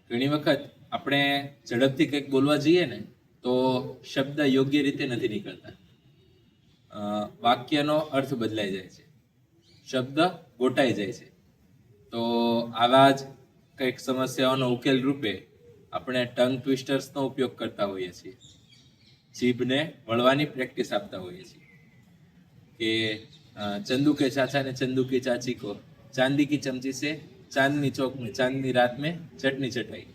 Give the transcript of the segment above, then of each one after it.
ઘણી વખત આપણે ઝડપથી કંઈક બોલવા જઈએ ને તો શબ્દ યોગ્ય રીતે નથી નીકળતા. વાક્યનો અર્થ બદલાઈ જાય છે, શબ્દ ગોટાઈ જાય છે. તો આવા જ કંઈક સમસ્યાઓનો ઉકેલ રૂપે આપણે ટંગ ટ્વિસ્ટર્સનો ઉપયોગ કરતા હોઈએ છીએ. જીભને વળવાની પ્રેક્ટિસ આપતા હોઈએ છીએ કે चंदू के चाचा ने चंदू की चाची को चांदी की चमची से चांदनी चौक में चांदनी रात में चटनी चटाई.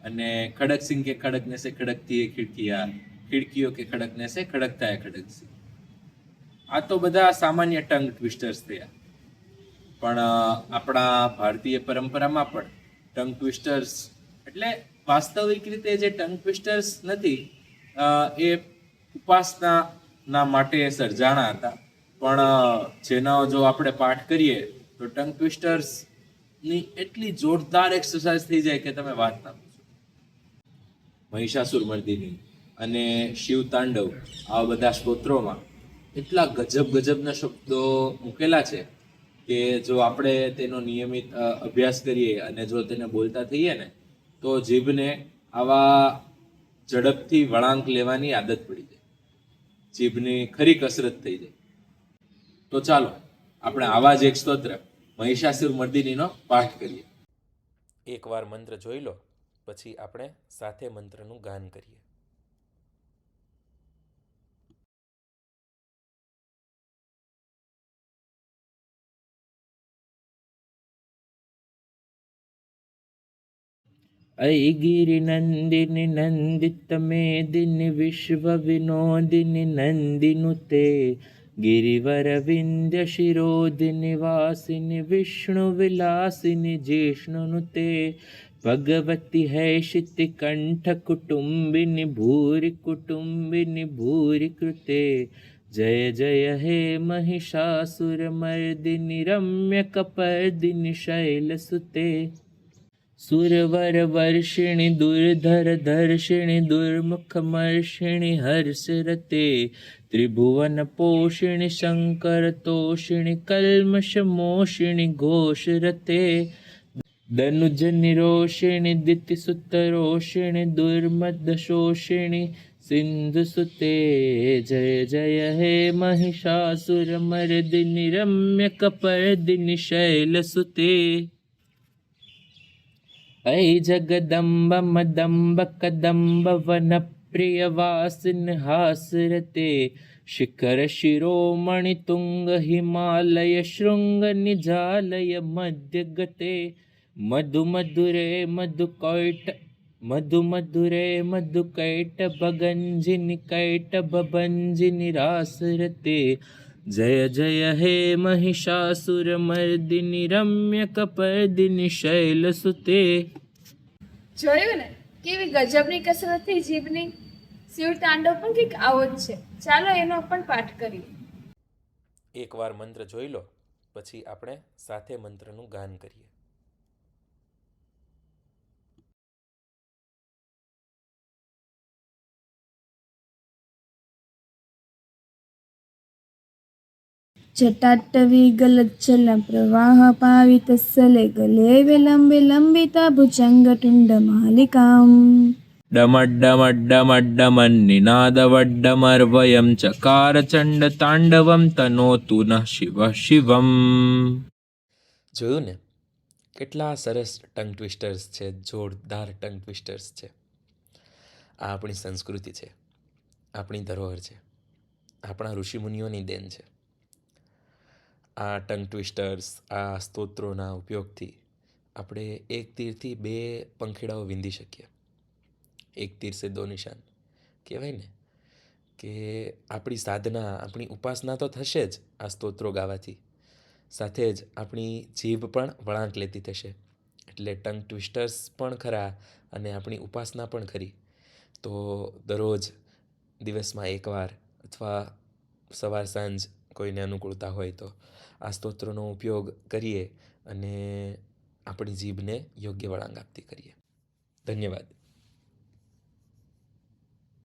અને खड़क सिंह के खड़कने से खड़कती है खिड़कियाँ, खिड़कियों के खड़कने से खड़कता है खड़क सिंह. આ તો બધા સામાન્ય ટંગ ટ્વિસ્ટર્સ થયા, પણ આપણા ભારતીય પરંપરામાં પણ ટંગ ટ્વિસ્ટર્સ એટલે વાસ્તવિક રીતે જે ટંગ ટ્વિસ્ટર્સ નથી એ ઉપાસનાના માટે સર્જાણા હતા. પણ જેનો જો આપણે પાઠ કરીએ તો ટંગ ટ્વિસ્ટર્સની એટલી જોરદાર એક્સરસાઇઝ થઈ જાય કે તમે વાત ના પૂછો. મહિષાસુર મર્દિની અને શિવ તાંડવ આવા બધા સ્તોત્રોમાં એટલા ગજબના શબ્દો મૂકેલા છે કે જો આપણે તેનો નિયમિત અભ્યાસ કરીએ અને જો તેને બોલતા થઈએ ને તો જીભને આવા ઝડપથી વળાંક લેવાની આદત પડી જાય, જીભની ખરી કસરત થઈ જાય. તો ચાલો આપણે આવા જ એક સ્તોત્ર મહિષાસુર મર્દિનીનો પાઠ કરીએ. એકવાર મંત્ર જોઈ લો, પછી આપણે સાથે મંત્રનું ગાન કરીએ. अयि गिरिनन्दिनि नन्दित मेदिनि विश्व विनोदिनि नन्दिनुते गिरिवर शिरोदिनि वासिनि विष्णु विलासिनि जिष्णुनुते भगवति हैषिति कंठ कुटुम्बिनि भूरि कुटुम्बिनि भूरि कृते जय जय हे महिषासुरमर्दिनि रम्य कपर्दिनि शैलसुते सुरवर वर्षिणि दुर्धर दर्शिणि दुर्मुखमर्षिणि हर्षरते त्रिभुवन पोषिणि शंकर तोषिणि कल्मषमोषिणि घोषरते दनुज निरोषिणि दितिसुतरोषिणि दुर्मदशोषिणि सिंधुसुते जय जय हे महिषासुरमर्दिनि रम्य कपर्दिनि शैलसुते ऐ जगदम्ब मदम्ब कदम्ब वन प्रिय वासिन हासरते शिखर शिरोमणि तुंग हिमालय शृंग निजालय मध्य गते मधु मधुरे मधु कैट भगंजिनि कैट भंजिनि रासरते जय जय हे महिषासुरमर्दिनि रम्य कपर्दिनि शैलसुते. જોયું ને કેવી ગજબની કસરત થઈ જીભની. શિવ તાંડવ પણ કંઈક આવો જ છે. ચાલો એનો પણ પાઠ કરીએ. એકવાર મંત્ર જોઈ લો, પછી આપણે સાથે મંત્રનું ગાન કરીએ. जटाटवी गलज्जलं प्रवाह पावितस्सले गले विलम्बे लम्बिता भुजङ्गटुण्डमालिकाम् डमड्डमड्डमड्डमन्निनादवड्डमर्वयं चकार चण्डताण्डवं तनोतु नः शिवः शिवम्. જોયું ને કેટલા સરસ ટંગ ટ્વિસ્ટર્સ છે, જોરદાર ટંગ ટ્વિસ્ટર્સ છે. આ આપણી સંસ્કૃતિ છે, આપણી ધરોહર છે, આપણા ઋષિમુનિઓની દેન છે. આ ટંગ ટ્વિસ્ટર્સ, આ સ્તોત્રોના ઉપયોગથી આપણે એક તીરથી બે પંખીડાઓ વીંધી શકીએ. એક તીર સે દો નિશાન કહેવાય ને, કે આપણી સાધના, આપણી ઉપાસના તો થશે જ આ સ્તોત્રો ગાવાથી, સાથે જ આપણી જીભ પણ વળાંક લેતી થશે. એટલે ટંગ ટ્વિસ્ટર્સ પણ ખરા અને આપણી ઉપાસના પણ ખરી. તો દરરોજ દિવસમાં એકવાર અથવા સવાર સાંજ કોઈને અનુકૂળતા હોય તો આ સ્તોત્રોનો ઉપયોગ કરીએ અને આપણી જીભને યોગ્ય વળાંક આપતી કરીએ. ધન્યવાદ.